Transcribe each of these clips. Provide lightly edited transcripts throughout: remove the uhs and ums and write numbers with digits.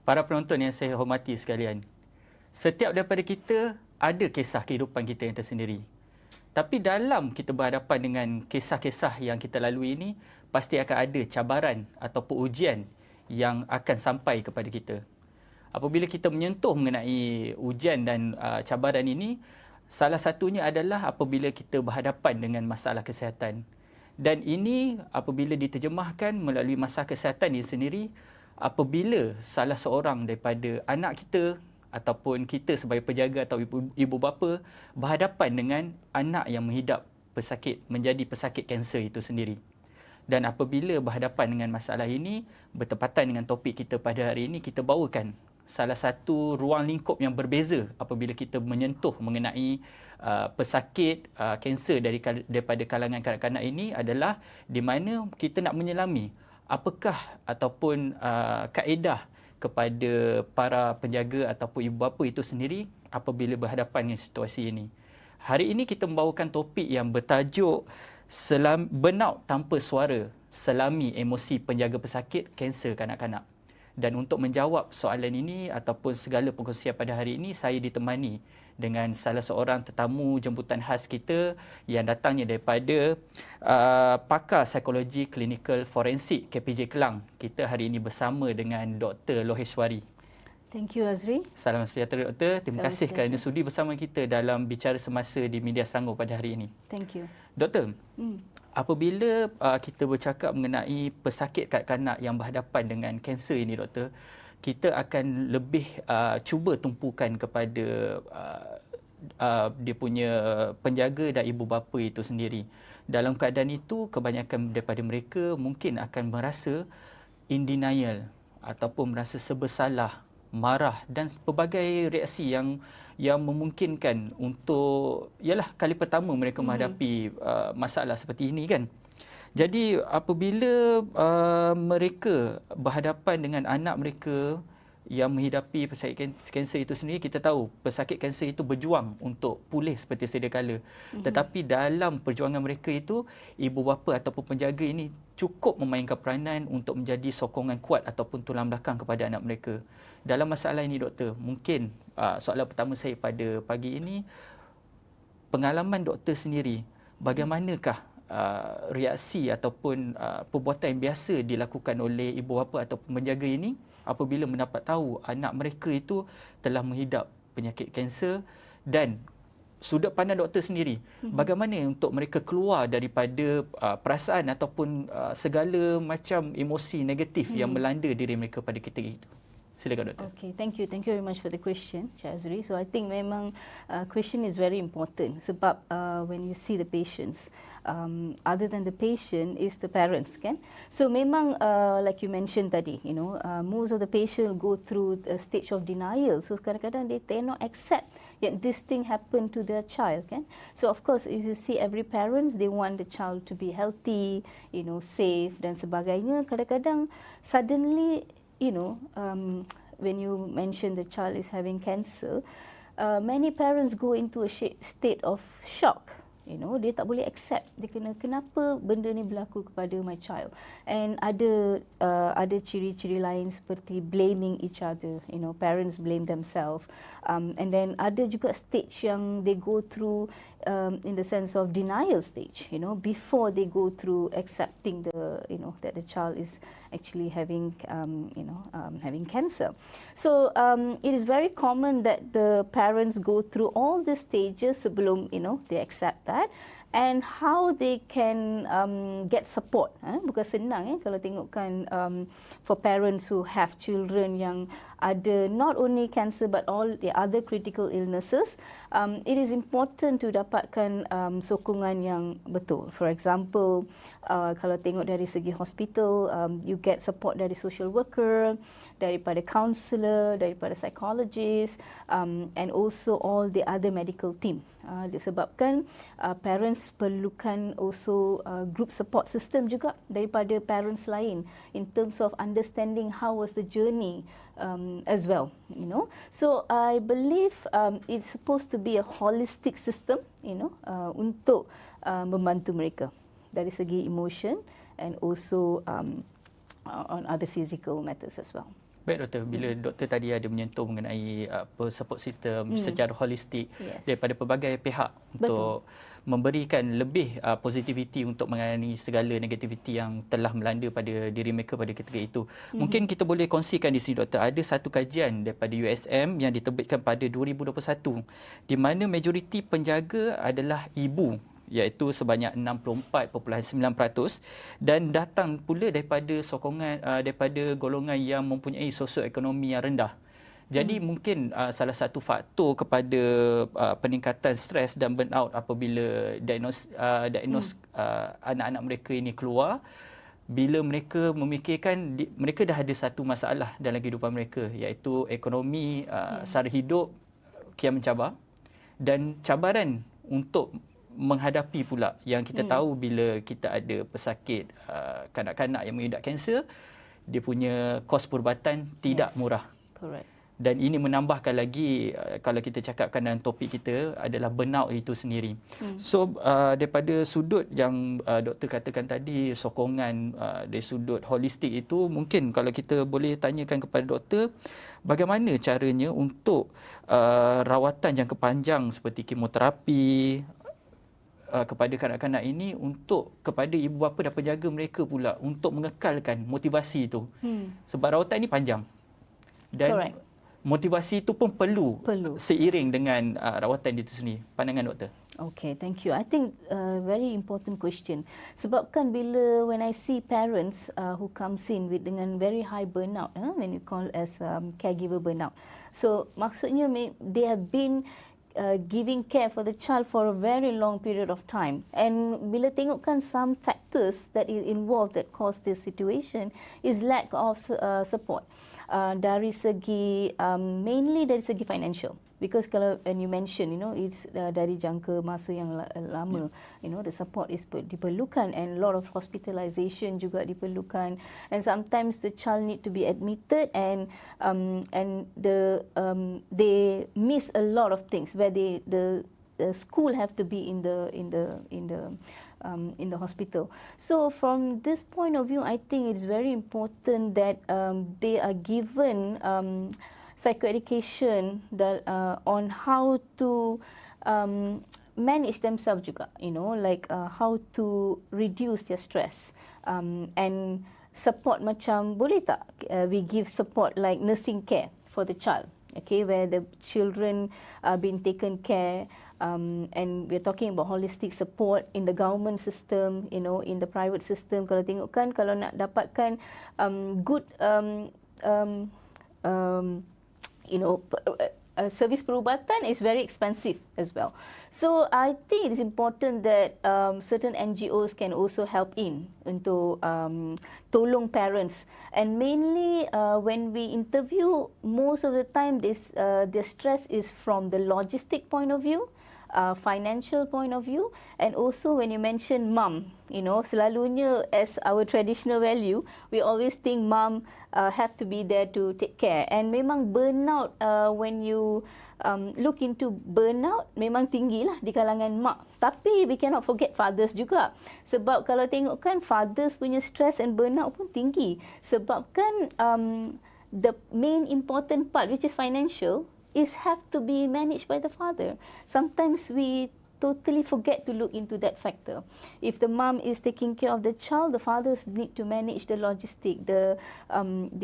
para penonton yang saya hormati sekalian, setiap daripada kita ada kisah kehidupan kita yang tersendiri. Tapi dalam kita berhadapan dengan kisah-kisah yang kita lalui ini, pasti akan ada cabaran ataupun ujian yang akan sampai kepada kita. Apabila kita menyentuh mengenai ujian dan cabaran ini, salah satunya adalah apabila kita berhadapan dengan masalah kesihatan. Dan ini apabila diterjemahkan melalui masalah kesihatan ini sendiri, apabila salah seorang daripada anak kita ataupun kita sebagai penjaga atau ibu bapa berhadapan dengan anak yang menghidap pesakit, menjadi pesakit kanser itu sendiri. Dan apabila berhadapan dengan masalah ini, bertepatan dengan topik kita pada hari ini, kita bawakan salah satu ruang lingkup yang berbeza apabila kita menyentuh mengenai pesakit kanser daripada kalangan kanak-kanak ini adalah di mana kita nak menyelami apakah ataupun kaedah kepada para penjaga ataupun ibu bapa itu sendiri apabila berhadapan dengan situasi ini. Hari ini kita membawakan topik yang bertajuk Burnout tanpa suara, Selami emosi penjaga pesakit kanser kanak-kanak. Dan untuk menjawab soalan ini ataupun segala perkongsian pada hari ini, saya ditemani dengan salah seorang tetamu jemputan khas kita yang datangnya daripada Pakar Psikologi Klinikal Forensik KPJ Kelang. Kita hari ini bersama dengan Dr. Loheswary. Thank you, Azri. Salam sejahtera, Doktor. Terima kasih kerana sudi bersama kita dalam Bicara Semasa di MediaSelangor pada hari ini. Thank you. Doktor, apabila kita bercakap mengenai pesakit kanak-kanak yang berhadapan dengan kanser ini, Doktor, kita akan lebih cuba tumpukan kepada dia punya penjaga dan ibu bapa itu sendiri. Dalam keadaan itu, kebanyakan daripada mereka mungkin akan merasa in denial ataupun merasa sebersalah, marah dan pelbagai reaksi yang memungkinkan untuk ialah kali pertama mereka menghadapi masalah seperti ini kan. Jadi apabila mereka berhadapan dengan anak mereka yang menghidapi pesakit kanser itu sendiri, kita tahu pesakit kanser itu berjuang untuk pulih seperti sedia kala. Tetapi dalam perjuangan mereka itu, ibu bapa ataupun penjaga ini cukup memainkan peranan untuk menjadi sokongan kuat ataupun tulang belakang kepada anak mereka. Dalam masalah ini, Doktor, mungkin soalan pertama saya pada pagi ini, pengalaman Doktor sendiri, bagaimanakah reaksi ataupun perbuatan yang biasa dilakukan oleh ibu bapa ataupun penjaga ini apabila mendapat tahu anak mereka itu telah menghidap penyakit kanser, dan sudut pandang Doktor sendiri, bagaimana untuk mereka keluar daripada perasaan ataupun segala macam emosi negatif yang melanda diri mereka pada ketika itu. Silakan, Doktor. Okay, thank you very much for the question, Cik Azri. So I think memang question is very important sebab when you see the patients, other than the patient is the parents, kan? So memang like you mentioned tadi, most of the patient go through a stage of denial. So kadang-kadang they cannot accept that this thing happened to their child, kan? So of course, as you see, every parents they want the child to be healthy, safe dan sebagainya. Kadang-kadang suddenly, when you mention the child is having cancer, many parents go into a state of shock. Dia tak boleh accept. Dia kenapa benda ni berlaku kepada my child. And ada ciri-ciri lain seperti blaming each other. Parents blame themselves. And then ada juga stage yang they go through in the sense of denial stage. Before they go through accepting that the child is actually having having cancer. So it is very common that the parents go through all the stages sebelum they accept that, and how they can get support. Bukan senang kalau tengokkan for parents who have children yang ada not only cancer but all the other critical illnesses. It is important to dapatkan sokongan yang betul. For example, kalau tengok dari segi hospital, you get support dari social worker, daripada counselor, daripada psychologist, and also all the other medical team. Disebabkan parents perlukan also group support system juga daripada parents lain in terms of understanding how was the journey as well. So I believe it's supposed to be a holistic system, untuk membantu mereka dari segi emotion and also on other physical matters as well. Baik doktor, bila doktor tadi ada menyentuh mengenai support system secara holistik daripada pelbagai pihak untuk memberikan lebih positivity untuk menangani segala negativiti yang telah melanda pada diri mereka pada ketika itu. Mungkin kita boleh kongsikan di sini doktor, ada satu kajian daripada USM yang diterbitkan pada 2021 di mana majoriti penjaga adalah ibu, iaitu sebanyak 64.9% dan datang pula daripada sokongan daripada golongan yang mempunyai sosioekonomi yang rendah. Jadi mungkin salah satu faktor kepada peningkatan stres dan burnout apabila diagnos anak-anak mereka ini keluar, bila mereka memikirkan mereka dah ada satu masalah dalam kehidupan mereka, iaitu ekonomi, sara hidup kian mencabar, dan cabaran untuk menghadapi pula yang kita tahu bila kita ada pesakit kanak-kanak yang mengidap kanser, dia punya kos perubatan tidak murah. Correct. Dan ini menambahkan lagi kalau kita cakapkan dalam topik kita adalah burnout itu sendiri. So daripada sudut yang doktor katakan tadi, sokongan dari sudut holistik itu, mungkin kalau kita boleh tanyakan kepada doktor, bagaimana caranya untuk rawatan jangka panjang seperti kemoterapi kepada kanak-kanak ini, untuk kepada ibu bapa dan penjaga mereka pula untuk mengekalkan motivasi itu. Sebab rawatan ini panjang. Dan correct, motivasi itu pun perlu seiring dengan rawatan itu sendiri. Pandangan doktor? Okay, thank you. I think very important question. Sebab kan bila when I see parents who comes in with dengan very high burnout, when you call as caregiver burnout. So maksudnya they have been giving care for the child for a very long period of time. And bila tengokkan some factors that is involved that cause this situation is lack of support. Dari segi mainly dari segi financial, because kalau when you mention, it's dari jangka masa yang lama, the support is diperlukan, and a lot of hospitalization juga diperlukan, and sometimes the child need to be admitted, and they miss a lot of things where the school have to be in the hospital. So from this point of view, I think it's very important that they are given psychoeducation that on how to manage themselves juga, like how to reduce their stress, and support macam boleh tak we give support like nursing care for the child, okay, where the children are being taken care, and we're talking about holistic support in the government system, in the private system. Kalau tengokkan, kalau nak dapatkan good service perubatan is very expensive as well. So I think it is important that certain NGOs can also help in untuk tolong parents, and mainly when we interview, most of the time the stress is from the logistic point of view, financial point of view, and also when you mention mum, selalunya as our traditional value, we always think mum have to be there to take care. And memang burnout, when you look into burnout, memang tinggi lah di kalangan mak. Tapi we cannot forget fathers juga. Sebab kalau tengokkan, fathers punya stress and burnout pun tinggi. Sebab kan the main important part, which is financial, have to be managed by the father. Sometimes we totally forget to look into that factor. If the mom is taking care of the child, the fathers need to manage the logistic, the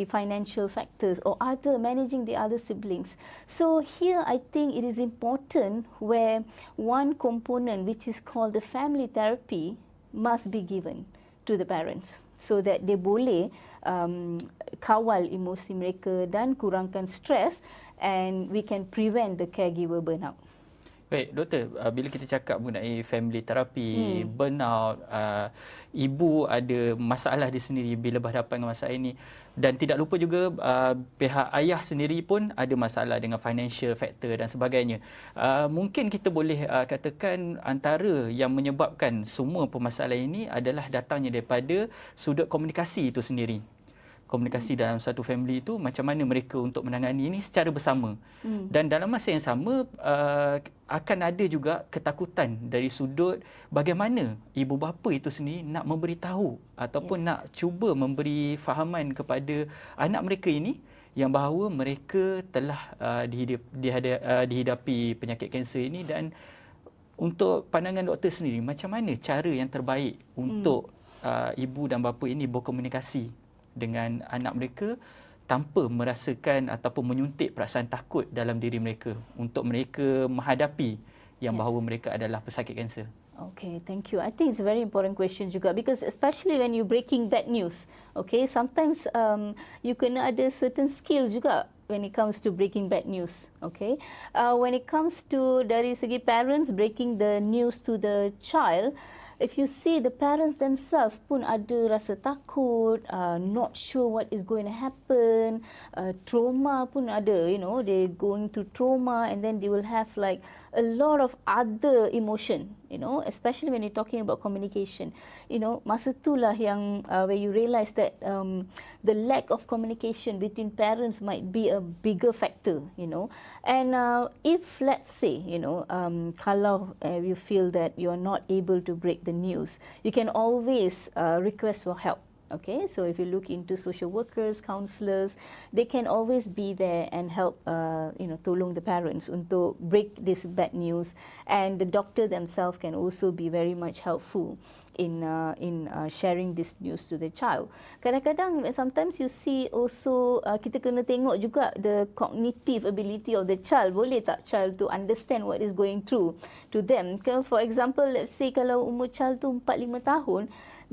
financial factors, or managing the other siblings. So here I think it is important where one component, which is called the family therapy, must be given to the parents, so that they boleh kawal emosi mereka dan kurangkan stres, and we can prevent the caregiver burnout. Baik, doktor, bila kita cakap mengenai family therapy, burnout, ibu ada masalah di sendiri bila berhadapan dengan masalah ini, dan tidak lupa juga pihak ayah sendiri pun ada masalah dengan financial factor dan sebagainya. Mungkin kita boleh katakan antara yang menyebabkan semua permasalahan ini adalah datangnya daripada sudut komunikasi itu sendiri. Komunikasi dalam satu family itu, macam mana mereka untuk menangani ini secara bersama. Dan dalam masa yang sama, akan ada juga ketakutan dari sudut bagaimana ibu bapa itu sendiri nak memberitahu ataupun nak cuba memberi fahaman kepada anak mereka ini yang bahawa mereka telah dihidapi penyakit kanser ini, dan untuk pandangan doktor sendiri, macam mana cara yang terbaik untuk ibu dan bapa ini berkomunikasi dengan anak mereka tanpa merasakan ataupun menyuntik perasaan takut dalam diri mereka untuk mereka menghadapi yang bahawa mereka adalah pesakit kanser? Okay, thank you. I think it's a very important question juga, because especially when you breaking bad news, okay, sometimes you kena ada certain skill juga when it comes to breaking bad news, okay. When it comes to dari segi parents breaking the news to the child, if you see the parents themselves pun ada rasa takut, not sure what is going to happen, trauma pun ada, you know, they going through trauma, and then they will have like a lot of other emotion, you know, especially when you're talking about communication. You know, masa itulah yang where you realise that the lack of communication between parents might be a bigger factor, you know. And if let's say, you know, kalau you feel that you are not able to break the news, you can always request for help. Okay, so if you look into social workers, counsellors, they can always be there and help, you know, tolong the parents untuk break this bad news, and the doctor themselves can also be very much helpful in sharing this news to the child. Kadang-kadang sometimes you see also kita kena tengok juga the cognitive ability of the child. Boleh tak child to understand what is going through to them? For example, let's say kalau umur child tu 4-5 tahun,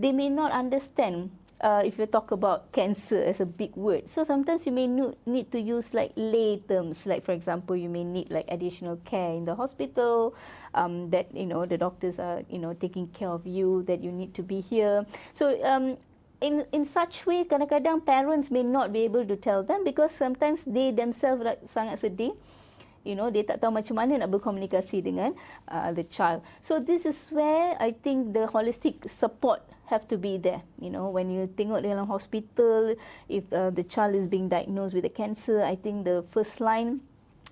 they may not understand if you talk about cancer as a big word. So sometimes you may need to use like lay terms, like for example, you may need like additional care in the hospital, that, you know, the doctors are, you know, taking care of you, that you need to be here. So in such way, kadang-kadang parents may not be able to tell them, because sometimes they themselves sangat sedih. You know, dia tak tahu macam mana nak berkomunikasi dengan the child. So this is where I think the holistic support have to be there. You know, when you tengok dalam hospital, if the child is being diagnosed with a cancer, I think the first line,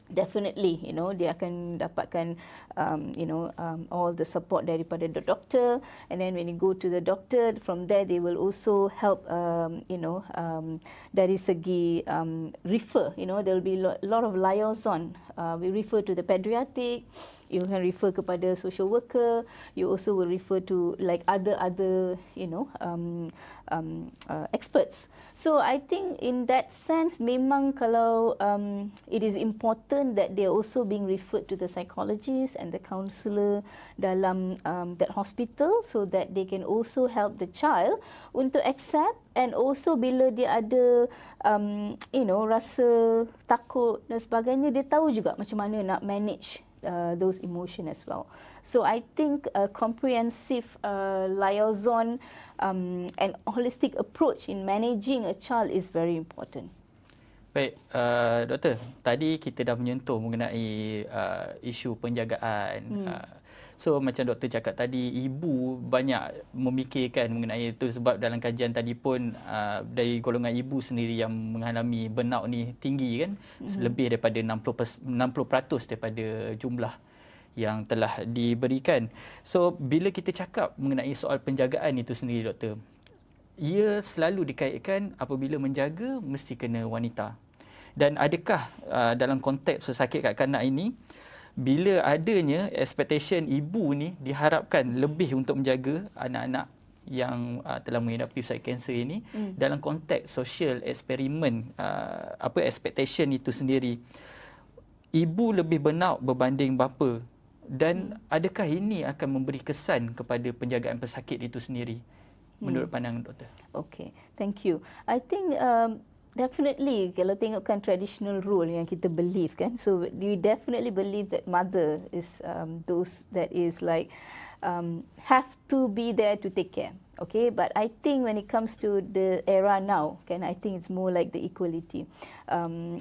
definitely, you know, dia akan dapatkan you know, all the support daripada the doctor, and then when you go to the doctor, from there they will also help, you know, dari segi refer, you know, there will be a lot of liaison. We refer to the pediatric, you can refer kepada social worker, you also will refer to like other you know, experts. So I think in that sense, memang kalau it is important that they are also being referred to the psychologist and the counsellor dalam that hospital, so that they can also help the child untuk accept, and also bila dia ada you know, rasa takut dan sebagainya, dia tahu juga macam mana nak manage those emotion as well. So I think a comprehensive liaison and holistic approach in managing a child is very important. Baik, doktor, tadi kita dah menyentuh mengenai isu penjagaan. So macam doktor cakap tadi, ibu banyak memikirkan mengenai itu, sebab dalam kajian tadi pun dari golongan ibu sendiri yang mengalami burnout ni tinggi kan, lebih daripada 60% daripada jumlah yang telah diberikan. So bila kita cakap mengenai soal penjagaan itu sendiri, doktor, ia selalu dikaitkan apabila menjaga mesti kena wanita. Dan adakah dalam konteks pesakit kanak-kanak ini, bila adanya expectation ibu ni diharapkan lebih untuk menjaga anak-anak yang telah menghidapi pesakit kanser ini, dalam konteks social eksperimen, apa expectation itu sendiri, ibu lebih burnout berbanding bapa, dan adakah ini akan memberi kesan kepada penjagaan pesakit itu sendiri menurut pandangan doktor? Okay, thank you. I think definitely kalau tengokkan traditional role yang kita believe kan, so we definitely believe that mother is those that is like have to be there to take care. Okay, but I think when it comes to the era now, can I think it's more like the equality,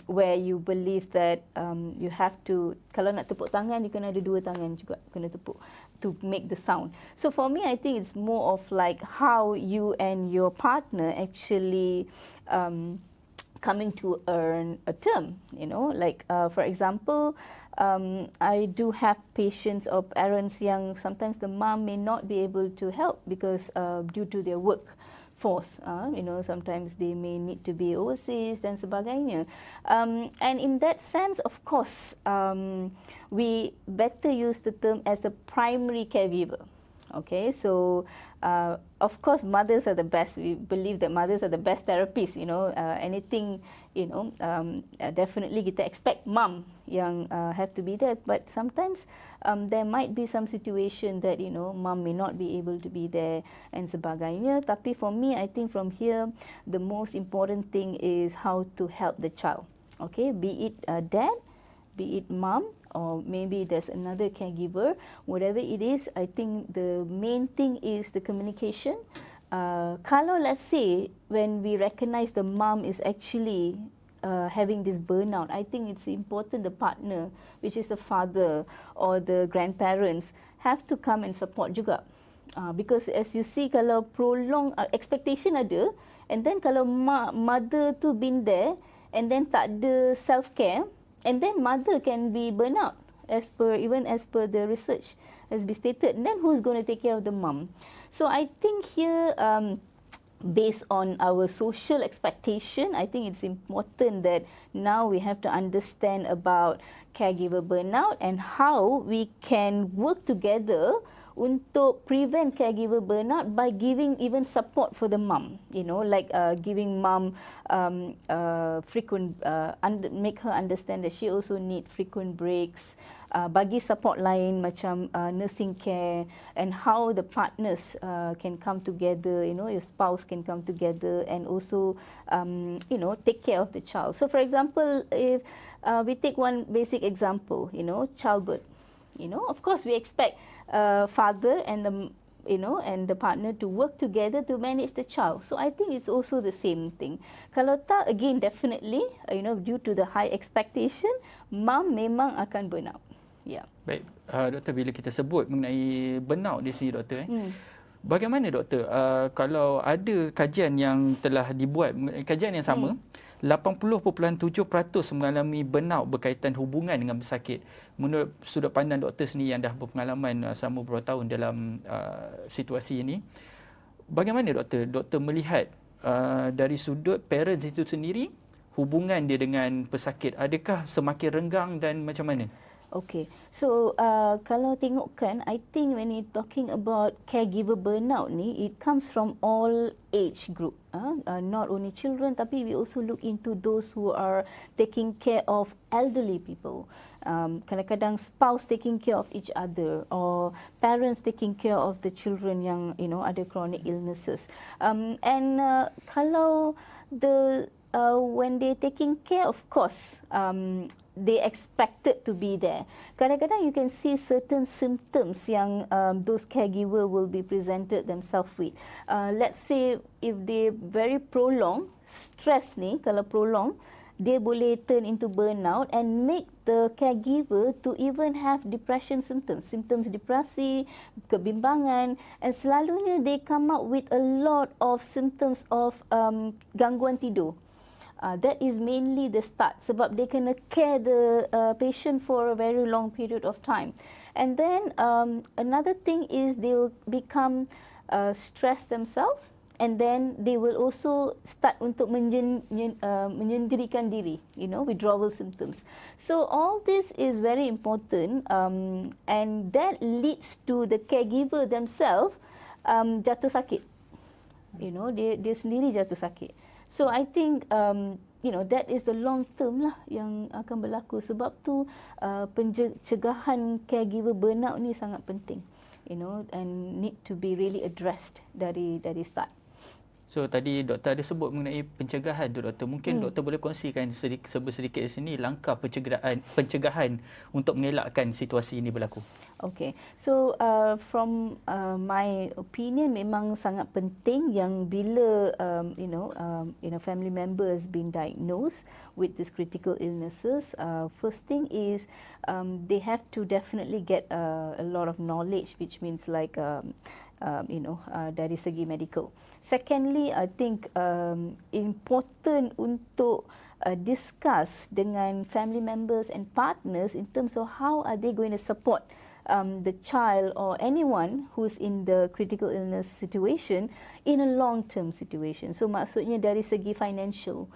where you believe that you have to, kalau nak tepuk tangan, you kena ada dua tangan juga, kena tepuk to make the sound. So for me, I think it's more of like how you and your partner actually coming to earn a term, you know, like for example, I do have patients or parents yang sometimes the mom may not be able to help because due to their work. force. Sometimes they may need to be overseas dan sebagainya. And in that sense, of course, we better use the term as a primary caregiver. Okay, so of course mothers are the best. We believe that mothers are the best therapists. Anything, definitely kita expect mom yang have to be there. But sometimes there might be some situation that mom may not be able to be there and sebagainya. Tapi for me, I think from here the most important thing is how to help the child. Okay, be it dad, be it mom, or maybe there's another caregiver, whatever it is, I think the main thing is the communication. Kalau let's say when we recognize the mom is actually having this burnout, I think it's important the partner, which is the father or the grandparents, have to come and support juga. Because as you see, kalau prolong expectation ada, and then kalau mother tu been there, and then tak ada self-care, and then mother can be burnout, even as per the research has been stated. And then who's going to take care of the mom? So I think here, based on our social expectation, I think it's important that now we have to understand about caregiver burnout and how we can work together untuk prevent caregiver burnout by giving even support for the mom, like giving mom frequent, make her understand that she also need frequent breaks, bagi support lain macam nursing care, and how the partners can come together, your spouse can come together and also, take care of the child. So for example, if we take one basic example, childbirth. Of course we expect father and the partner to work together to manage the child. So I think it's also the same thing. Kalau tak, again, definitely, due to the high expectation, mom memang akan burn out. Yeah. Baik, doktor, bila kita sebut mengenai burnout di sini, doktor, bagaimana doktor, kalau ada kajian yang telah dibuat, kajian yang sama, 80.7% mengalami burnout berkaitan hubungan dengan pesakit. Menurut sudut pandang doktor sendiri yang dah berpengalaman selama beberapa tahun dalam situasi ini, bagaimana doktor melihat dari sudut parents itu sendiri, hubungan dia dengan pesakit, adakah semakin renggang dan macam mana? Okay, so kalau tengokkan, I think when you're talking about caregiver burnout ni, it comes from all age group. Not only children, tapi we also look into those who are taking care of elderly people. Kadang-kadang spouse taking care of each other, or parents taking care of the children yang ada chronic illnesses. Kalau when they taking care, of course, they expected to be there. Kadang-kadang you can see certain symptoms yang those caregiver will be presented themselves with. Let's say if they very prolong, stress ni kalau prolong, they boleh turn into burnout and make the caregiver to even have depression symptoms depresi, kebimbangan, and selalunya they come up with a lot of symptoms of gangguan tidur. That is mainly the start, sebab they kena care the patient for a very long period of time. And then another thing is they will become stressed themselves, and then they will also start untuk menyendirikan diri, withdrawal symptoms. So all this is very important, and that leads to the caregiver themselves jatuh sakit. Dia sendiri jatuh sakit. So I think that is the long term lah yang akan berlaku. Sebab tu pencegahan caregiver burnout ni sangat penting, and need to be really addressed dari start. So tadi doktor ada sebut mengenai pencegahan tu, doktor. Mungkin doktor boleh kongsikan sedikit di sini langkah pencegahan untuk mengelakkan situasi ini berlaku. Okay, so from my opinion, memang sangat penting yang bila family member has been diagnosed with these critical illnesses, first thing is they have to definitely get a lot of knowledge, which means like dari segi medical. Secondly, I think important untuk discuss dengan family members and partners in terms of how are they going to support the child or anyone who's in the critical illness situation in a long-term situation. So maksudnya dari segi financial,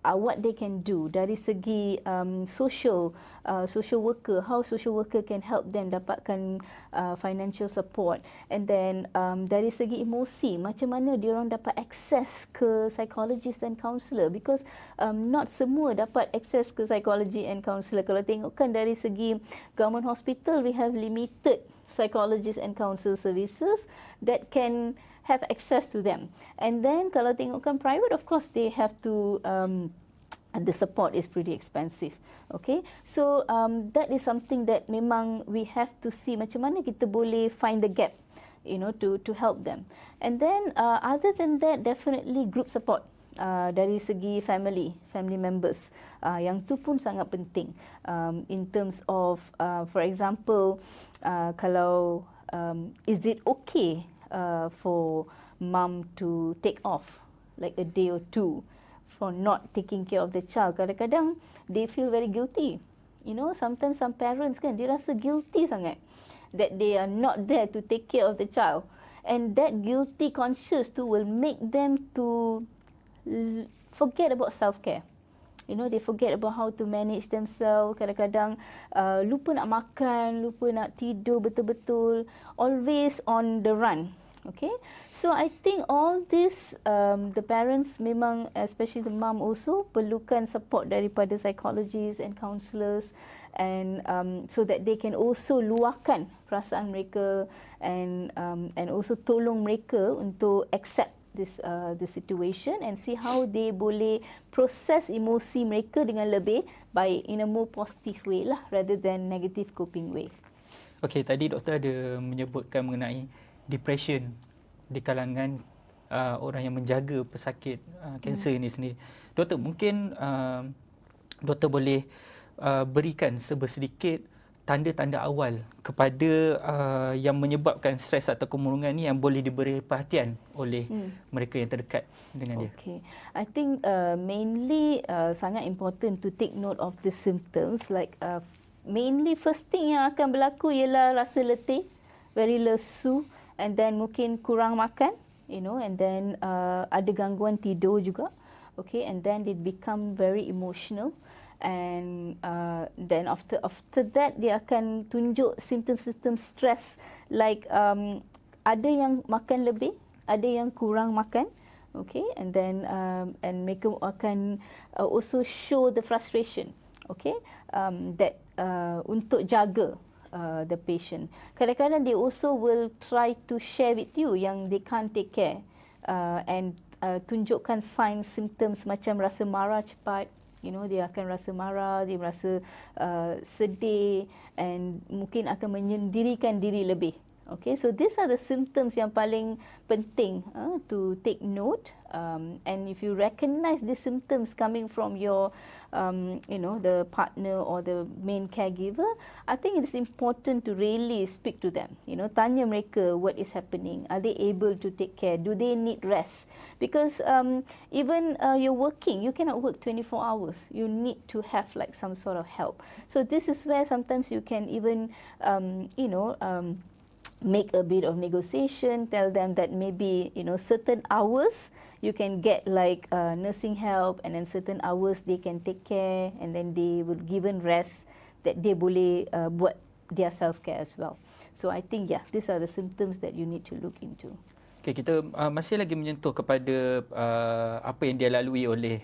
what they can do, dari segi social worker, how social worker can help them dapatkan financial support, and then dari segi emosi, macam mana dia orang dapat akses ke psychologist dan counsellor, because not semua dapat akses ke psychology and counsellor. Kalau tengokkan dari segi government hospital, we have limited psychologist and counsellor services that can have access to them. And then kalau tengokkan private, of course they have to the support is pretty expensive. Okay, so that is something that memang we have to see macam mana kita boleh find the gap, to help them. And then other than that, definitely group support. Dari segi family members, yang tu pun sangat penting, in terms of for example, kalau is it okay for mom to take off like a day or two for not taking care of the child. Kadang-kadang they feel very guilty. Sometimes some parents kan, dia rasa guilty sangat that they are not there to take care of the child, and that guilty conscious tu will make them to forget about self-care. They forget about how to manage themselves. Kadang-kadang lupa nak makan, lupa nak tidur betul-betul, always on the run. Okay, so I think all this, the parents memang, especially the mom also, perlukan support daripada psychologists and counsellors, and so that they can also luahkan perasaan mereka, and also tolong mereka untuk accept the situation and see how they boleh proses emosi mereka dengan lebih baik, in a more positive way lah, rather than negative coping way. Okey, tadi doktor ada menyebutkan mengenai depression di kalangan orang yang menjaga pesakit kanser ini sendiri. Doktor, mungkin doktor boleh berikan sedikit tanda-tanda awal kepada yang menyebabkan stres atau kemurungan ni yang boleh diberi perhatian oleh mereka yang terdekat dengan dia. Okay, I think mainly sangat important to take note of the symptoms, like mainly first thing yang akan berlaku ialah rasa letih, very lesu, and then mungkin kurang makan, and then ada gangguan tidur juga. Okay, and then they become very emotional. And then after that dia akan tunjuk simptom-simptom stres, like ada yang makan lebih, ada yang kurang makan. Okay, and then and mereka akan also show the frustration. Okay, that untuk jaga the patient. Kadang-kadang they also will try to share with you yang they can't take care, and tunjukkan signs, symptoms macam rasa marah cepat. Dia akan rasa marah, dia merasa sedih, and mungkin akan menyendirikan diri lebih. Okay, so these are the symptoms yang paling penting to take note. And if you recognize the symptoms coming from your, the partner or the main caregiver, I think it is important to really speak to them. Tanya mereka what is happening. Are they able to take care? Do they need rest? Because even you're working, you cannot work 24 hours. You need to have like some sort of help. So this is where sometimes you can even, make a bit of negotiation, tell them that maybe certain hours you can get like nursing help, and then certain hours they can take care, and then they will given rest that they boleh buat their self care as well. So I think these are the symptoms that you need to look into. Okay, kita masih lagi menyentuh kepada apa yang dia lalui oleh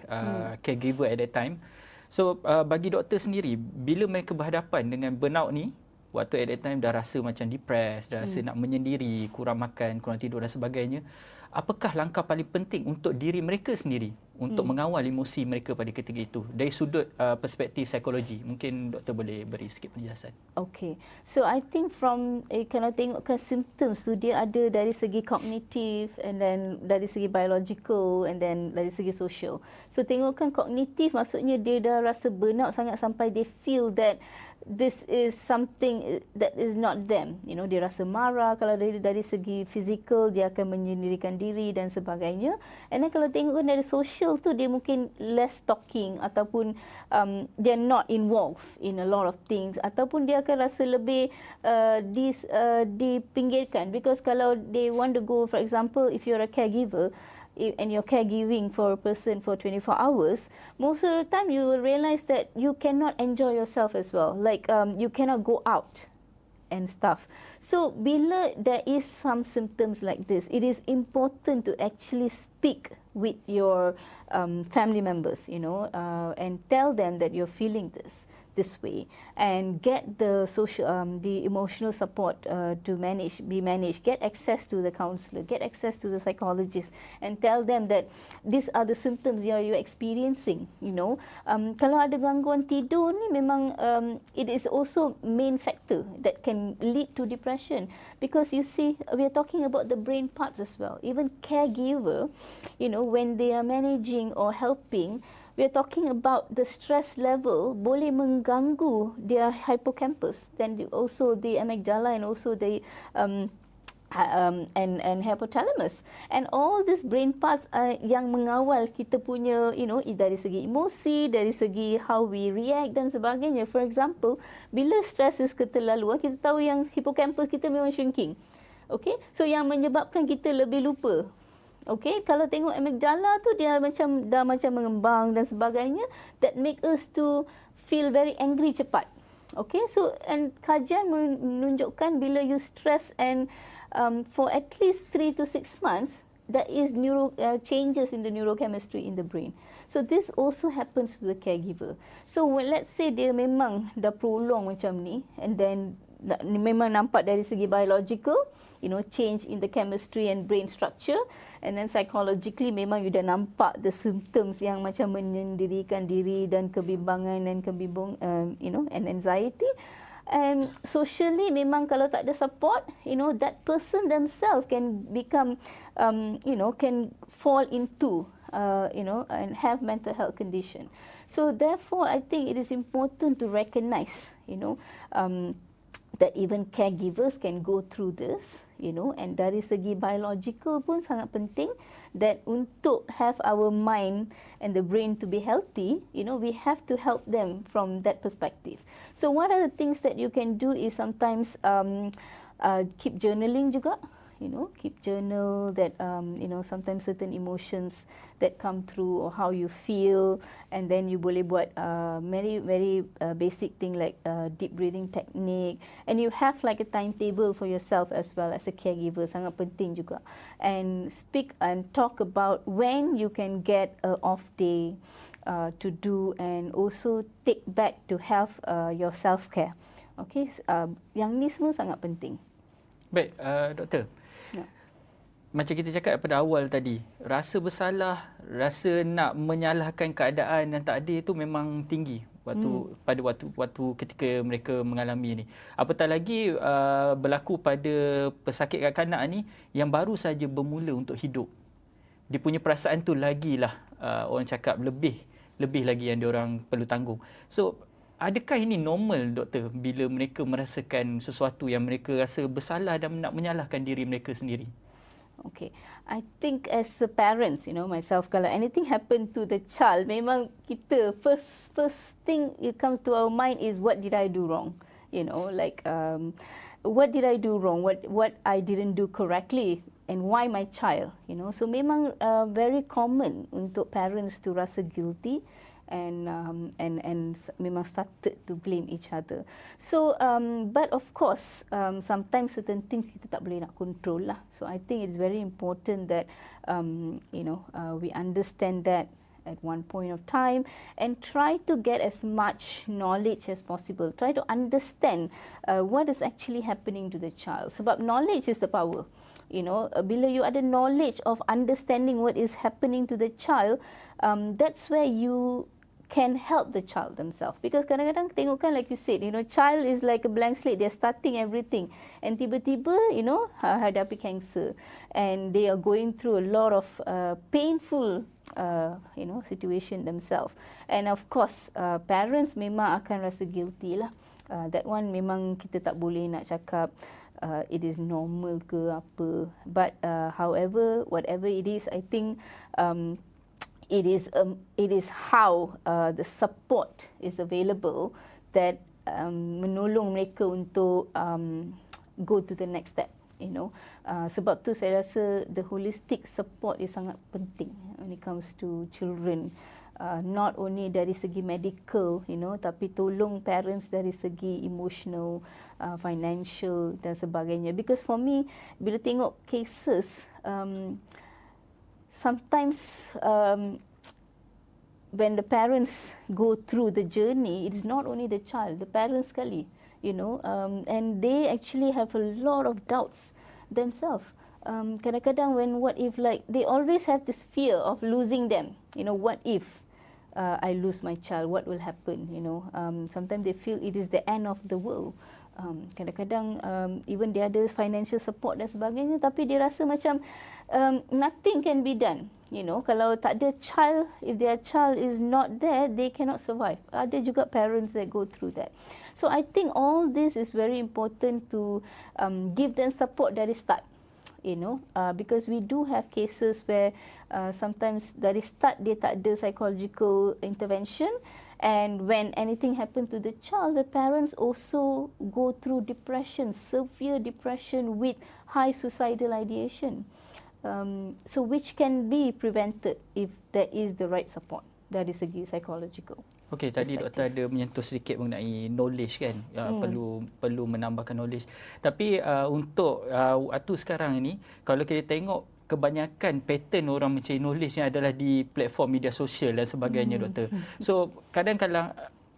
caregiver at that time. So bagi doktor sendiri, bila mereka berhadapan dengan burnout ni, waktu at that time dah rasa macam depressed, dah rasa nak menyendiri, kurang makan, kurang tidur dan sebagainya, apakah langkah paling penting untuk diri mereka sendiri untuk mengawal emosi mereka pada ketika itu dari sudut perspektif psikologi? Mungkin doktor boleh beri sikit penjelasan. Okay, so I think from kalau tengokkan symptoms tu, dia ada dari segi kognitif, and then dari segi biological, and then dari segi social. So tengokkan kognitif, maksudnya dia dah rasa burnout sangat sampai they feel that this is something that is not them. Dia rasa marah. Kalau dari segi fizikal, dia akan menyendirikan diri dan sebagainya. And then kalau tengokkan dari social tu, dia mungkin less talking ataupun they're not involved in a lot of things, ataupun dia akan rasa lebih dipinggirkan, because kalau they want to go, for example, if you're a caregiver and you're caregiving for a person for 24 hours, most of the time you will realize that you cannot enjoy yourself as well. Like you cannot go out and stuff. So bila there is some symptoms like this, it is important to actually speak with your family members, and tell them that you're feeling this way, and get the social, the emotional support to be managed. Get access to the counsellor, get access to the psychologist, and tell them that these are the symptoms you're experiencing. Kalau ada gangguan tidur ni, memang it is also main factor that can lead to depression, because you see, we are talking about the brain parts as well. Even caregiver, when they are managing or helping, we are talking about the stress level boleh mengganggu their hippocampus, then also the amygdala, and also the and hypothalamus, and all these brain parts yang mengawal kita punya, dari segi emosi, dari segi how we react dan sebagainya. For example, bila stress is keterlaluan, kita tahu yang hippocampus kita memang shrinking. Okay, so yang menyebabkan kita lebih lupa. Okay, kalau tengok amygdala tu, dia dah macam mengembang dan sebagainya, that make us to feel very angry cepat. Okay, so and kajian menunjukkan bila you stress and for at least 3 to 6 months, there is changes in the neurochemistry in the brain. So this also happens to the caregiver. So let's say dia memang dah prolong macam ni, and then memang nampak dari segi biological, change in the chemistry and brain structure, and then psychologically memang you dah nampak the symptoms yang macam menyendirikan diri dan kebimbangan dan and anxiety. And socially, memang kalau tak ada support, that person themselves can become, can fall into, and have mental health condition. So therefore, I think it is important to recognize, that even caregivers can go through this, and dari segi biological pun sangat penting that untuk have our mind and the brain to be healthy, we have to help them from that perspective. So what are the things that you can do is sometimes keep journaling juga. Keep journal that, sometimes certain emotions that come through or how you feel, and then you boleh buat very basic thing like deep breathing technique, and you have like a timetable for yourself as well as a caregiver, sangat penting juga. And speak and talk about when you can get a off day to do, and also take back to have your self-care. Okay, yang ni semua sangat penting. Baik, doktor. Macam kita cakap pada awal tadi, rasa bersalah, rasa nak menyalahkan keadaan yang tak adil itu memang tinggi pada waktu ketika mereka mengalami ni. Apatah lagi berlaku pada pesakit kanak-kanak ni yang baru saja bermula untuk hidup. Dia punya perasaan tu lagilah orang cakap lebih lagi yang diorang perlu tanggung. So adakah ini normal, doktor, bila mereka merasakan sesuatu yang mereka rasa bersalah dan nak menyalahkan diri mereka sendiri? Okay, I think as a parent, myself, kalau anything happen to the child, memang kita first thing it comes to our mind is what did I do wrong? What did I do wrong? What I didn't do correctly? And why my child? So memang very common untuk parents to rasa guilty. And memang started to blame each other. So, but of course, sometimes certain things kita tak boleh nak control lah. So I think it's very important that we understand that at one point of time and try to get as much knowledge as possible. Try to understand what is actually happening to the child. Sebab knowledge is the power. Bila you ada knowledge of understanding what is happening to the child, that's where you can help the child themselves. Because kadang-kadang tengokkan, like you said, child is like a blank slate. They're starting everything, and tiba-tiba, hadapi cancer, and they are going through a lot of painful, situation themselves. And of course, parents memang akan rasa guilty lah. That one memang kita tak boleh nak cakap it is normal ke apa. But however, whatever it is, I think it is how the support is available that menolong mereka untuk go to the next step. Sebab tu saya rasa the holistic support is sangat penting when it comes to children. Not only dari segi medical, tapi tolong parents dari segi emotional, financial dan sebagainya. Because for me, bila tengok cases, sometimes when the parents go through the journey, it's not only the child, the parents sekali. And they actually have a lot of doubts themselves. Kadang-kadang what if, like, they always have this fear of losing them. What if I lose my child? What will happen? Sometimes they feel it is the end of the world. Kadang-kadang even dia ada financial support dan sebagainya, tapi dia rasa macam nothing can be done. Kalau tak ada child, if their child is not there, they cannot survive. Ada juga parents that go through that. So I think all this is very important to give them support dari start. Because we do have cases where sometimes dari start dia tak ada psychological intervention, and when anything happen to the child, the parents also go through depression, severe depression with high suicidal ideation. So which can be prevented if there is the right support dari segi psychological. Okey, tadi doktor ada menyentuh sedikit mengenai knowledge kan, perlu menambahkan knowledge. Tapi untuk waktu sekarang ini, kalau kita tengok kebanyakan pattern orang mencari knowledge ni adalah di platform media sosial dan sebagainya, doktor. So kadang-kadang,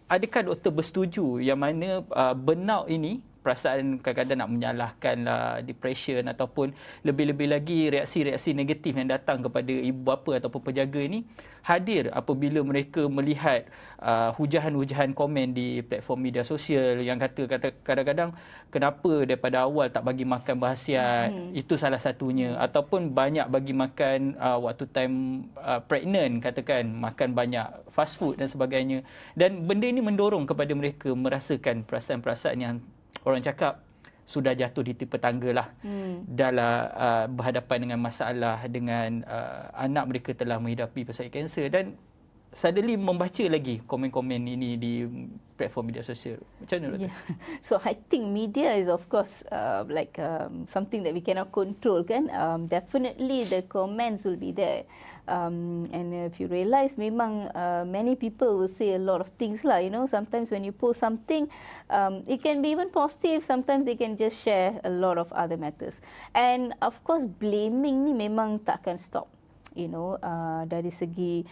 adakah doktor bersetuju yang mana burnout ini, perasaan kadang-kadang nak menyalahkan lah, depression ataupun lebih-lebih lagi reaksi-reaksi negatif yang datang kepada ibu bapa ataupun penjaga ini hadir apabila mereka melihat hujahan-hujahan komen di platform media sosial yang kata kadang-kadang kenapa daripada awal tak bagi makan berhasiat, itu salah satunya, ataupun banyak bagi makan waktu time pregnant, katakan makan banyak fast food dan sebagainya, dan benda ini mendorong kepada mereka merasakan perasaan-perasaan yang orang cakap sudah jatuh di tipe tangga lah, dalam berhadapan dengan masalah dengan anak mereka telah menghidapi pesakit kanser, dan suddenly membaca lagi komen-komen ini di platform media sosial. Macam mana, doktor? So I think media is of course something that we cannot control kan. Definitely the comments will be there. And if you realize, memang many people will say a lot of things lah. Sometimes when you post something, it can be even positive. Sometimes they can just share a lot of other matters. And of course, blaming ni memang takkan stop. Dari segi,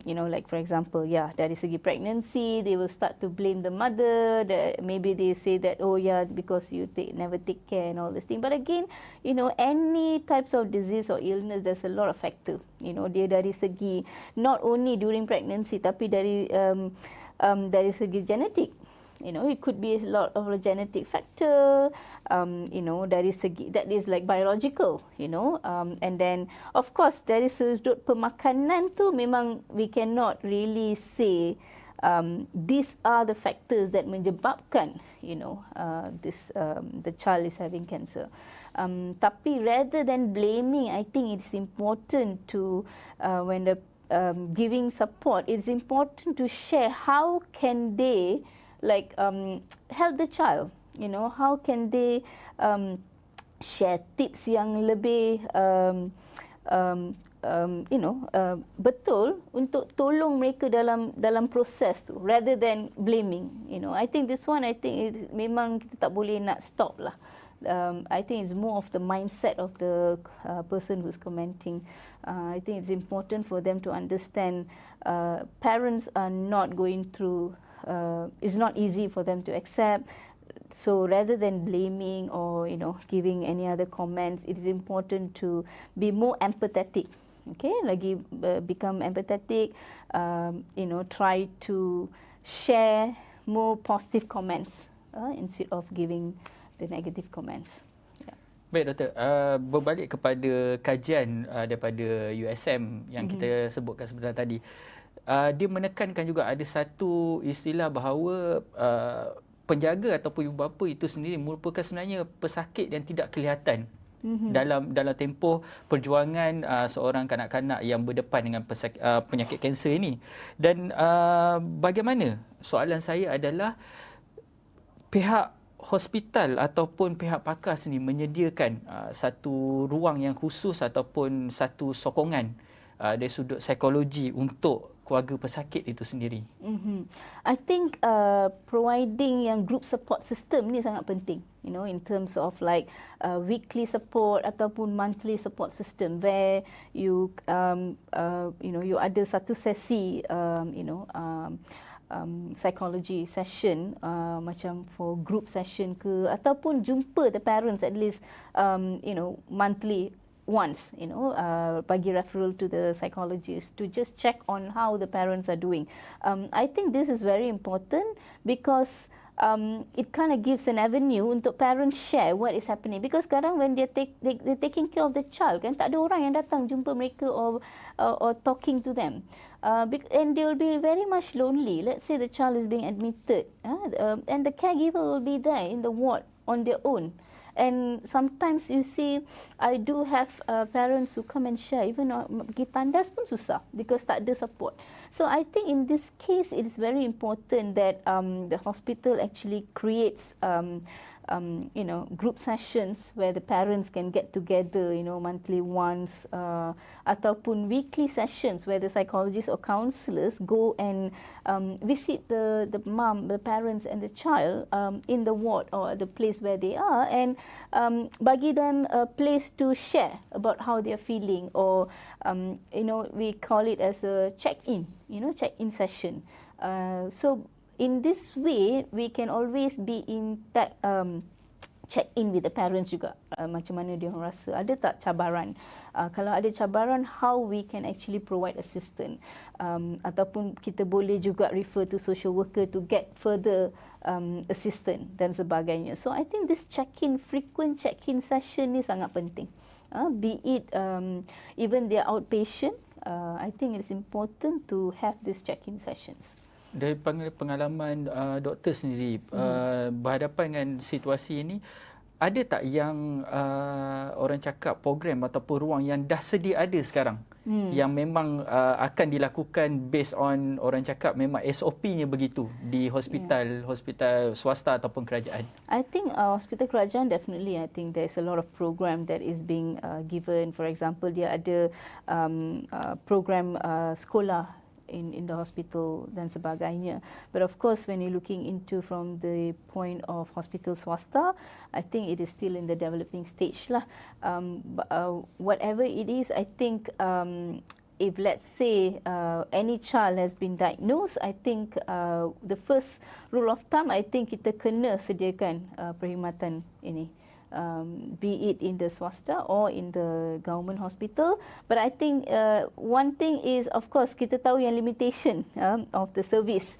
like for example, dari segi pregnancy, they will start to blame the mother. Maybe they say that, oh yeah, because you never take care and all this thing. But again, any types of disease or illness, there's a lot of factor. Dia dari segi not only during pregnancy, tapi dari segi genetic. It could be a lot of a genetic factor, dari segi, that is like biological, and then of course dari sudut pemakanan tu memang we cannot really say these are the factors that menyebabkan, the child is having cancer. Tapi rather than blaming, I think it's important to, when the giving support, it's important to share how can they help the child. How can they share tips yang lebih betul untuk tolong mereka dalam proses tu, rather than blaming. I think this one, memang kita tak boleh nak stop lah. I think it's more of the mindset of the person who's commenting. I think it's important for them to understand parents are not going through, it's not easy for them to accept. So rather than blaming or giving any other comments, it is important to be more empathetic. Okay, become empathetic. Try to share more positive comments instead of giving the negative comments. Baik, doktor. Berbalik kepada kajian daripada USM yang kita sebutkan sebentar tadi. Dia menekankan juga ada satu istilah bahawa penjaga ataupun ibu bapa itu sendiri merupakan sebenarnya pesakit yang tidak kelihatan dalam tempoh perjuangan seorang kanak-kanak yang berdepan dengan penyakit kanser ini. Dan bagaimana, soalan saya adalah, pihak hospital ataupun pihak pakar sendiri menyediakan satu ruang yang khusus ataupun satu sokongan dari sudut psikologi untuk keluarga pesakit itu sendiri? I think providing yang group support system ni sangat penting, in terms of like weekly support ataupun monthly support system where you you ada satu sesi psychology session, macam for group session ke, ataupun jumpa the parents at least monthly once, bagi referral to the psychologist to just check on how the parents are doing. I think this is very important because it kind of gives an avenue untuk parents share what is happening, because kadang when they're taking care of the child, kan tak ada orang yang datang jumpa mereka or talking to them. And they will be very much lonely. Let's say the child is being admitted, and the caregiver will be there in the ward on their own. And sometimes you see, I do have parents who come and share, even pergi tandas pun susah because tak ada support. So I think in this case, it is very important that the hospital actually creates group sessions where the parents can get together, monthly once, ataupun weekly sessions where the psychologists or counsellors go and visit the mom, the parents and the child in the ward or the place where they are, and bagi them a place to share about how they are feeling, or we call it as a check-in, check-in session. So in this way, we can always be in that check in with the parents juga. Macam mana dia rasa, ada tak cabaran? Kalau ada cabaran, how we can actually provide assistance. Ataupun kita boleh juga refer to social worker to get further assistance dan sebagainya. So I think this check-in, frequent check-in session ni sangat penting. Be it even their outpatient, I think it's important to have these check-in sessions. Dari pengalaman doktor sendiri, berhadapan dengan situasi ini, ada tak yang orang cakap program ataupun ruang yang dah sedia ada sekarang, yang memang akan dilakukan based on, orang cakap memang SOP-nya begitu di hospital swasta ataupun kerajaan? I think hospital kerajaan definitely, I think there's a lot of program that is being given. For example, dia ada program sekolah in the hospital dan sebagainya. But of course, when you're looking into from the point of hospital swasta, I think it is still in the developing stage lah. Whatever it is, I think if let's say any child has been diagnosed, I think the first rule of thumb, I think kita kena sediakan perkhidmatan ini. Be it in the swasta or in the government hospital. But I think one thing is, of course, kita tahu yang limitation of the service,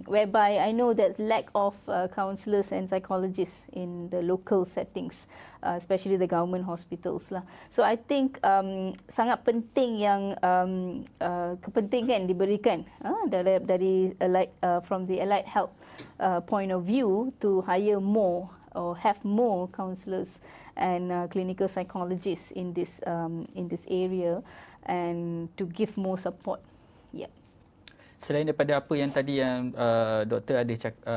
whereby I know there's lack of counsellors and psychologists in the local settings, especially the government hospitals lah. So I think sangat penting yang kepentingan diberikan dari from the allied health point of view to hire more or have more counsellors and clinical psychologists in this area, and to give more support. Yeah. Selain daripada apa yang tadi yang doktor ada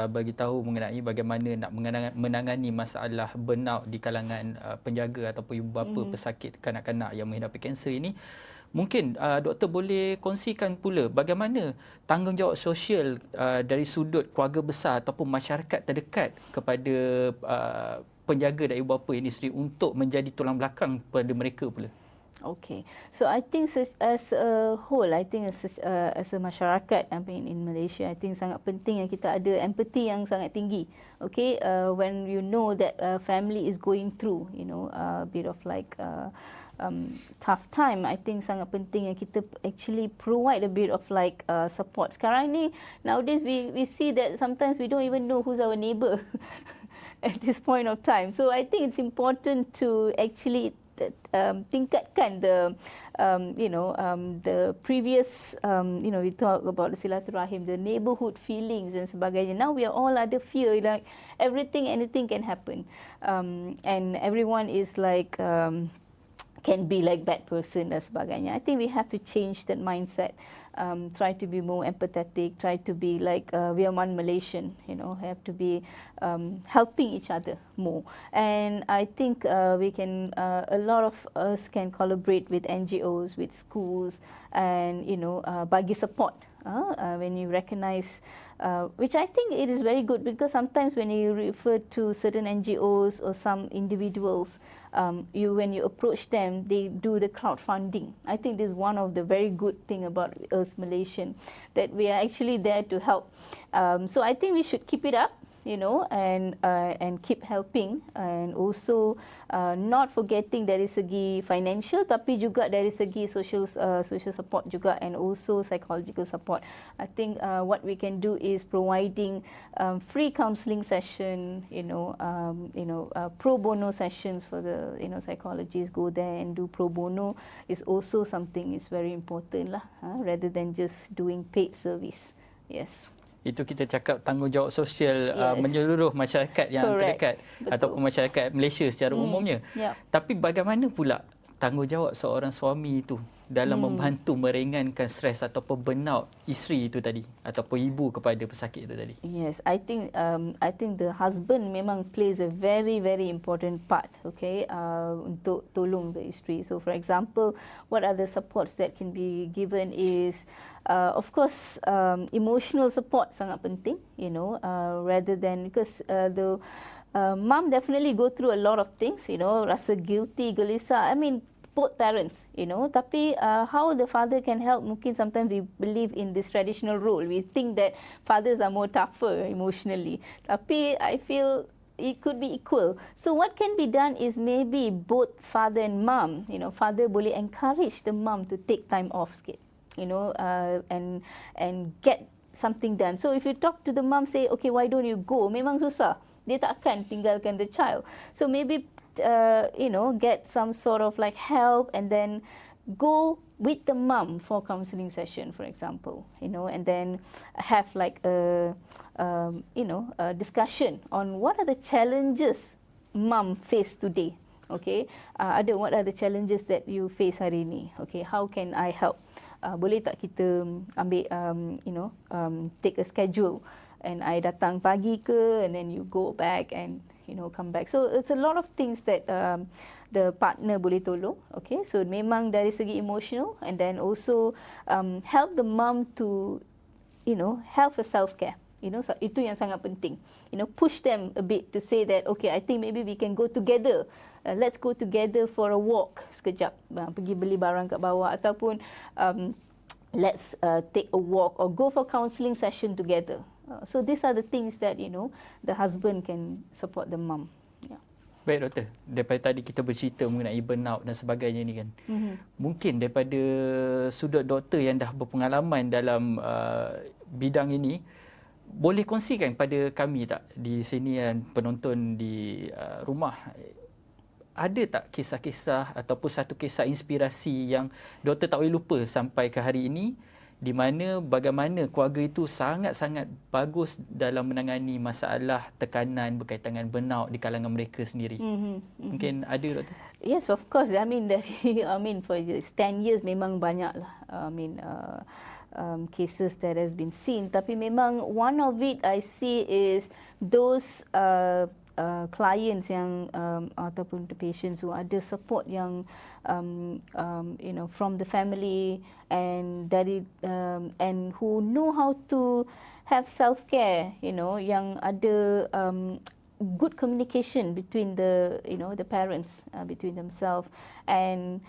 bagi tahu mengenai bagaimana nak menangani masalah burnout di kalangan penjaga ataupun ibu bapa pesakit kanak-kanak yang menghadapi kanser ini, mungkin doktor boleh kongsikan pula bagaimana tanggungjawab sosial dari sudut keluarga besar ataupun masyarakat terdekat kepada penjaga dan ibu bapa ini sendiri untuk menjadi tulang belakang pada mereka pula. Okay, so I think as a whole, I think as a masyarakat, I mean in Malaysia, I think sangat penting yang kita ada empathy yang sangat tinggi. Okay, when you know that family is going through, a bit of like tough time, I think sangat penting yang kita actually provide a bit of like support. Sekarang ni, nowadays we see that sometimes we don't even know who's our neighbour at this point of time. So I think it's important to actually tingkatkan the previous, we talk about the silaturahim, the neighborhood feelings dan sebagainya. Now we are all under fear, like anything can happen, and everyone is like can be like bad person dan sebagainya. I think we have to change that mindset. Try to be more empathetic, try to be like we are one Malaysian, have to be helping each other more. And I think we can, a lot of us can collaborate with NGOs, with schools, and bagi support. When you recognize, which I think it is very good, because sometimes when you refer to certain NGOs or some individuals, when you approach them, they do the crowdfunding. I think this is one of the very good thing about us Malaysian, that we are actually there to help. So I think we should keep it up, and keep helping, and also not forgetting dari segi financial, tapi juga dari segi social support juga, and also psychological support. I think what we can do is providing free counselling session, pro bono sessions for the psychologists. Go there and do pro bono is also something is very important lah, rather than just doing paid service. Yes. Itu kita cakap tanggungjawab sosial menyeluruh masyarakat yang terdekat. Betul. Ataupun masyarakat Malaysia secara umumnya. Yep. Tapi bagaimana pula tanggungjawab seorang suami itu dalam membantu meringankan stres ataupun burnout isteri itu tadi, ataupun ibu kepada pesakit itu tadi? Yes, I think the husband memang plays a very important part, okay, untuk tolong the isteri. So for example, what are the supports that can be given is, of course, emotional support sangat penting, rather than, because the mom definitely go through a lot of things, rasa guilty, gelisah. I mean, both parents, tapi how the father can help, mungkin sometimes we believe in this traditional role. We think that fathers are more tougher emotionally. Tapi I feel it could be equal. So what can be done is maybe both father and mom, father boleh encourage the mom to take time off sikit, and get something done. So if you talk to the mom, say, okay, why don't you go? Memang susah. Dia tak akan tinggalkan the child. So maybe get some sort of like help, and then go with the mum for counselling session, for example, and then have like a discussion on what are the challenges mum face today. Okay, what are the challenges that you face hari ini? Okay, how can I help? Boleh tak kita ambil take a schedule, and I datang pagi ke, and then you go back and come back. So it's a lot of things that the partner boleh tolong. Okay, so memang dari segi emotional, and then also help the mom to have a self care. So itu yang sangat penting. Push them a bit to say that, okay, I think maybe we can go together. Let's go together for a walk sekejap. Pergi beli barang kat bawah, ataupun let's take a walk or go for counselling session together. So these are the things that the husband can support the mum. Yeah. Baik doktor, daripada tadi kita bercerita mengenai burnout dan sebagainya ni kan. Mungkin daripada sudut doktor yang dah berpengalaman dalam bidang ini, boleh kongsikan pada kami tak di sini dan penonton di rumah, ada tak kisah-kisah ataupun satu kisah inspirasi yang doktor tak boleh lupa sampai ke hari ini, di mana bagaimana keluarga itu sangat-sangat bagus dalam menangani masalah tekanan berkaitan dengan burnout di kalangan mereka sendiri? Mungkin ada, doktor? Yes, of course. I mean, for 10 years memang banyaklah. Cases that has been seen. Tapi memang one of it I see is those clients yang ataupun the patients who ada support yang from the family, and dari and who know how to have self care, yang ada good communication between the the parents, between themselves, and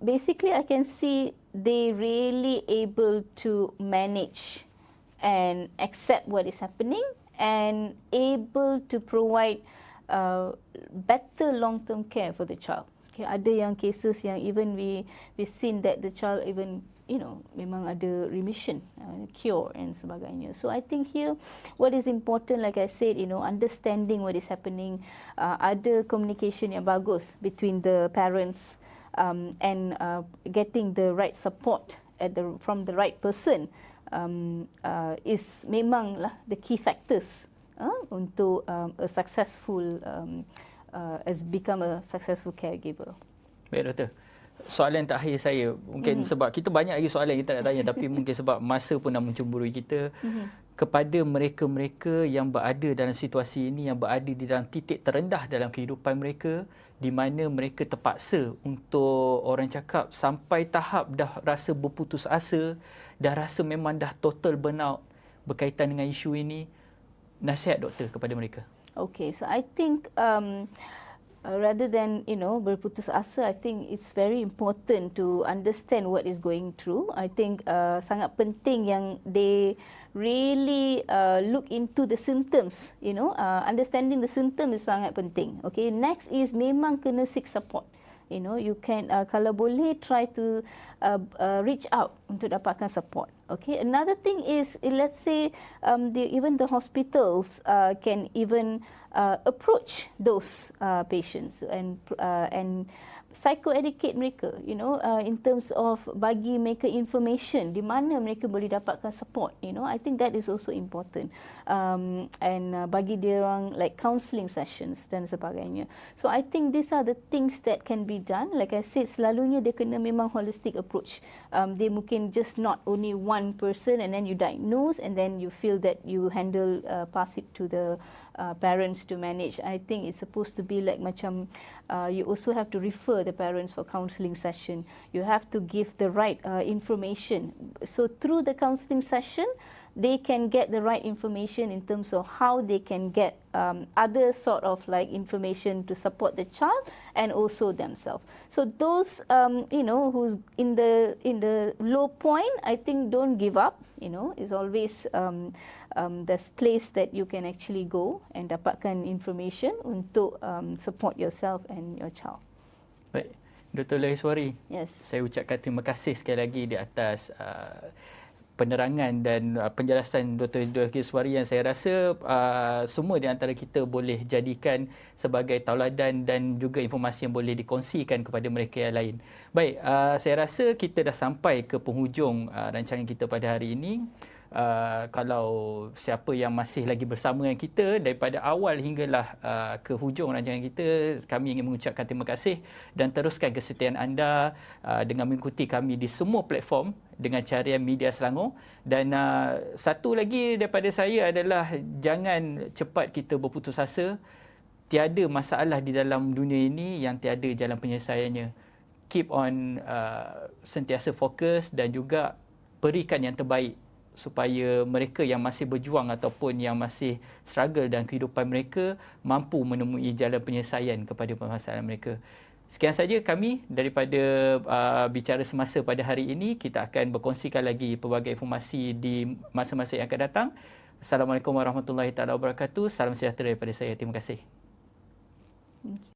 basically I can see they really able to manage and accept what is happening, and able to provide better long-term care for the child. Okay, ada yang cases yang even we seen that the child even memang ada remission, cure and sebagainya. So I think here what is important, like I said, understanding what is happening, ada communication yang bagus between the parents, and getting the right support from the right person is memanglah the key factors untuk a successful as become a successful caregiver. Baik doktor. Soalan terakhir saya, mungkin sebab kita banyak lagi soalan yang kita nak tanya, tapi mungkin sebab masa pun dah mencemburui kita, kepada mereka-mereka yang berada dalam situasi ini, yang berada di dalam titik terendah dalam kehidupan mereka, di mana mereka terpaksa untuk, orang cakap, sampai tahap dah rasa berputus asa, dah rasa memang dah total burnout berkaitan dengan isu ini, nasihat doktor kepada mereka. Okay, so I think rather than berputus asa, I think it's very important to understand what is going through. I think sangat penting yang they really look into the symptoms. Understanding the symptom is sangat penting. Okay, next is memang kena seek support. You can kalau boleh try to reach out untuk dapatkan support. Okay, another thing is, let's say even the hospitals can even approach those patients and psychoeducate mereka, in terms of bagi mereka information di mana mereka boleh dapatkan support. I think that is also important, and bagi dia orang like counselling sessions dan sebagainya. So I think these are the things that can be done. Like I said, selalunya dia kena memang holistic approach. Dia mungkin just not only one person and then you diagnose and then you feel that you handle pass it to the parents to manage. I think it's supposed to be like macam you also have to refer the parents for counselling session. You have to give the right information. So through the counselling session, they can get the right information in terms of how they can get other sort of like information to support the child and also themselves. So those who's in the low point, I think don't give up. Is always there's place that you can actually go and dapatkan information untuk support yourself and your child. Baik, Dr. Loheswary. Yes. Saya ucapkan terima kasih sekali lagi di atas penerangan dan penjelasan Dr. Loheswary yang saya rasa semua di antara kita boleh jadikan sebagai tauladan dan juga informasi yang boleh dikongsikan kepada mereka yang lain. Baik, saya rasa kita dah sampai ke penghujung rancangan kita pada hari ini. Kalau siapa yang masih lagi bersama dengan kita daripada awal hinggalah ke hujung rancangan kita, kami ingin mengucapkan terima kasih dan teruskan kesetiaan anda dengan mengikuti kami di semua platform dengan carian MediaSelangor. Dan satu lagi daripada saya adalah jangan cepat kita berputus asa. Tiada masalah di dalam dunia ini yang tiada jalan penyelesaiannya. Keep on sentiasa fokus dan juga berikan yang terbaik supaya mereka yang masih berjuang ataupun yang masih struggle dalam kehidupan mereka mampu menemui jalan penyelesaian kepada permasalahan mereka. Sekian saja kami daripada Bicara Semasa pada hari ini. Kita akan berkongsikan lagi pelbagai informasi di masa-masa yang akan datang. Assalamualaikum warahmatullahi wabarakatuh. Salam sejahtera daripada saya. Terima kasih. Thank you.